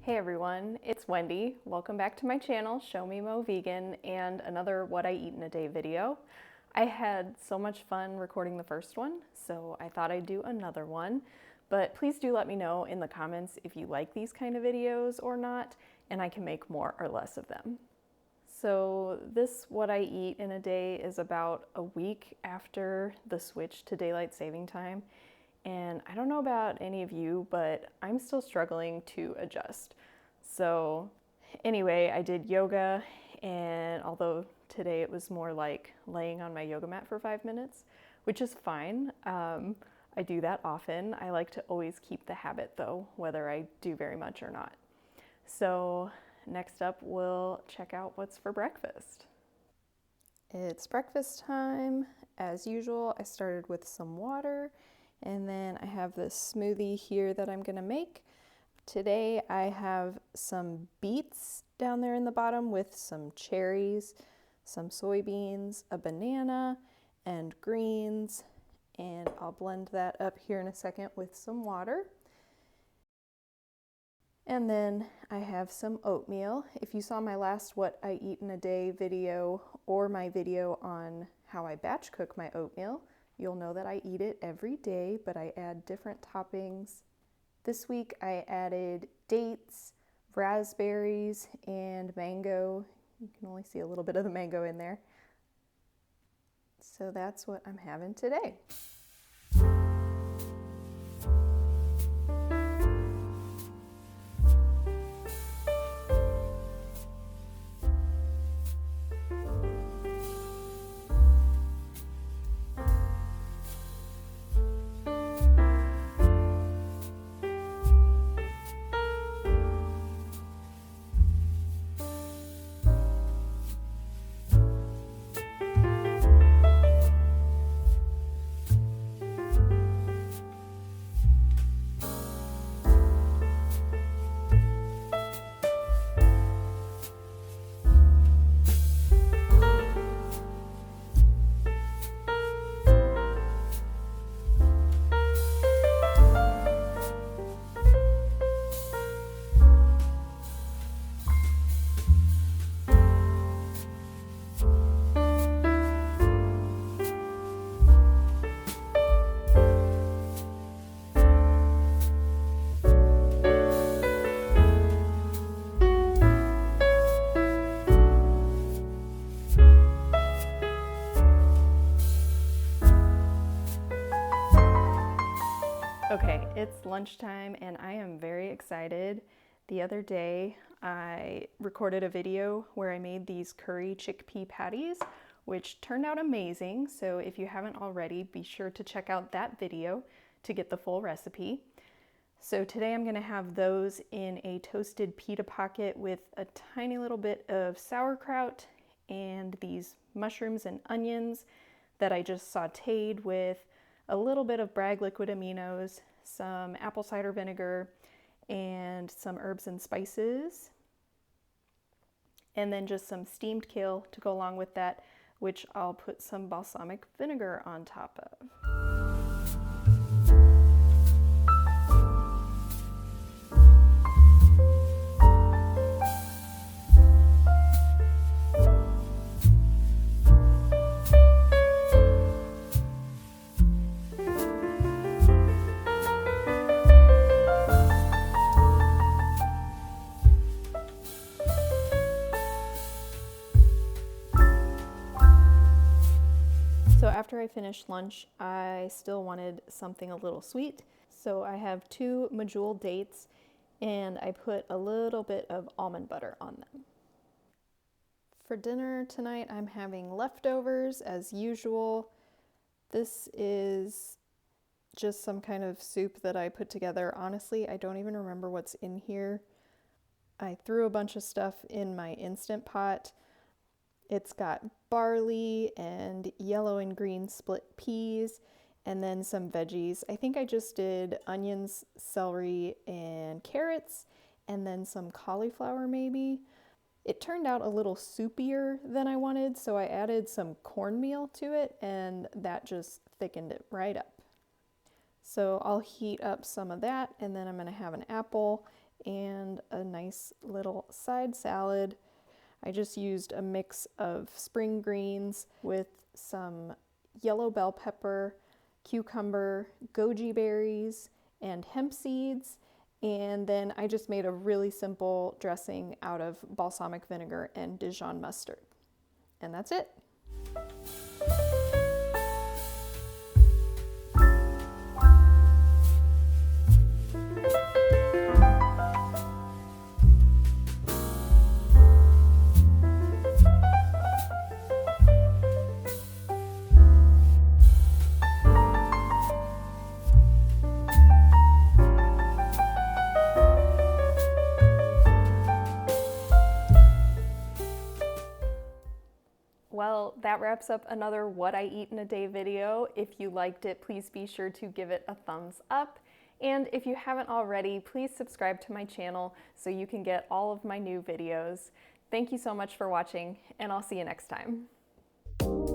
Hey everyone, it's Wendy. Welcome back to my channel, Show Me Mo Vegan, and another What I Eat in a Day video. I had so much fun recording the first one, so I thought I'd do another one. But please do let me know in the comments if you like these kind of videos or not, and I can make more or less of them. So this What I Eat in a Day is about a week after the switch to daylight saving time. And I don't know about any of you, but I'm still struggling to adjust. So anyway, I did yoga, and although today it was more like laying on my yoga mat for 5 minutes, which is fine. I do that often. I like to always keep the habit though, whether I do very much or not. So next up, we'll check out what's for breakfast. It's breakfast time. As usual, I started with some water, and then I have this smoothie here that I'm gonna make. Today I have some beets down there in the bottom with some cherries, some soybeans, a banana, and greens, and I'll blend that up here in a second with some water. And then I have some oatmeal. If you saw my last What I Eat in a Day video or my video on how I batch cook my oatmeal, you'll know that I eat it every day, but I add different toppings. This week I added dates, raspberries, and mango. You can only see a little bit of the mango in there. So that's what I'm having today. Okay, it's lunchtime and I am very excited. The other day I recorded a video where I made these curry chickpea patties, which turned out amazing. So if you haven't already, be sure to check out that video to get the full recipe. So today I'm going to have those in a toasted pita pocket with a tiny little bit of sauerkraut and these mushrooms and onions that I just sauteed with a little bit of Bragg liquid aminos, some apple cider vinegar, and some herbs and spices. And then just some steamed kale to go along with that, which I'll put some balsamic vinegar on top of. So after I finished lunch, I still wanted something a little sweet. So I have 2 medjool dates and I put a little bit of almond butter on them. For dinner tonight, I'm having leftovers as usual. This is just some kind of soup that I put together. Honestly, I don't even remember what's in here. I threw a bunch of stuff in my Instant Pot. It's got barley and yellow and green split peas and then some veggies. I think I just did onions, celery, and carrots, and then some cauliflower maybe. It turned out a little soupier than I wanted, so I added some cornmeal to it, and that just thickened it right up. So I'll heat up some of that, and then I'm going to have an apple and a nice little side salad. I just used a mix of spring greens with some yellow bell pepper, cucumber, goji berries, and hemp seeds. And then I just made a really simple dressing out of balsamic vinegar and Dijon mustard. And that's it. Well, that wraps up another What I Eat in a Day video. If you liked it, please be sure to give it a thumbs up. And if you haven't already, please subscribe to my channel so you can get all of my new videos. Thank you so much for watching, and I'll see you next time.